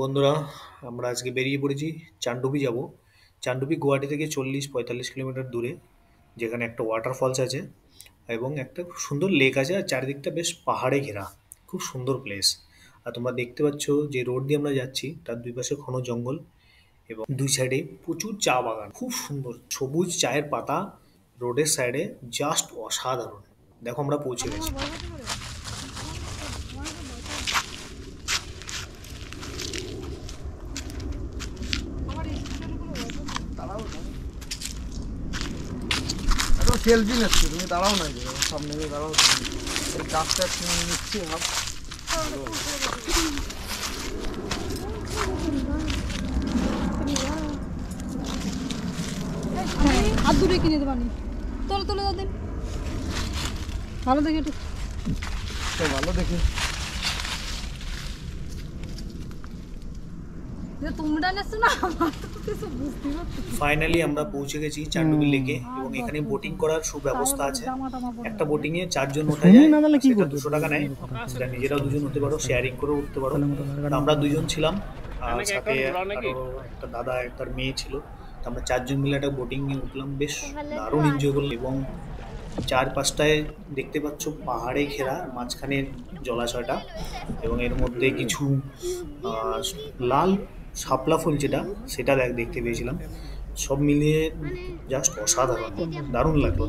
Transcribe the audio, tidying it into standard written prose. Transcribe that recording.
বন্ধুরা, আমরা আজকে বেরিয়ে পড়েছি। চান্ডুবি যাব। চান্ডুবি গুয়াহাটি থেকে 40-45 কিলোমিটার দূরে, যেখানে একটা ওয়াটারফলস আছে এবং একটা খুব সুন্দর লেক আছে, আর চারিদিকটা বেশ পাহাড়ে ঘেরা। খুব সুন্দর প্লেস। আর তোমরা দেখতে পাচ্ছ যে রোড দিয়ে আমরা যাচ্ছি তার দুই পাশে ঘন জঙ্গল এবং দুই সাইডে প্রচুর চা বাগান। খুব সুন্দর সবুজ চায়ের পাতা রোডের সাইডে, জাস্ট অসাধারণ। দেখো আমরা পৌঁছে গেছি। সেলফি নিচ্ছি, তুমি দাঁড়াও না, সামনে গিয়ে দাঁড়াও। এই গাছটা নিচ্ছি ভাব। হাত দূরে কিনে দেবানি তোলে তোলে দাদিন ভালো দেখে একটু ভালো দেখে তোমরা নেছো না, আমার তো কিছু বুঝতে পারছি। ফাইনালি আমরা পৌঁছে গেছি চান্ডুবি লেকে এবং এখানে বোটিং করার সুব্যবস্থা আছে। একটা বোটিং এ 4 জন ওঠা যায়, সেটা 200 টাকা নেয়। সেটা নিজেরাও 2 জন উঠতে পারো, শেয়ারিং করেও উঠতে পারো। তো আমরা 2 জন ছিলাম, আর সাথে আরো একটা দাদা, একটা মেয়ে ছিল। তো আমরা 4 জন মিলে একটা বোটিং নিয়ে উঠলাম, বেশ দারুণ এনজয় করলাম। এবং চারপাশটায় দেখতে পাচ্ছ পাহাড়ে ঘেরা, মাঝখানে জলাশয়টা এবং এর মধ্যে কিছু আহ, লাল শাপলা ফুল, যেটা সেটা দেখতে পেয়েছিলাম। সব মিলিয়ে জাস্ট অসাধারণ, দারুণ লাগলো।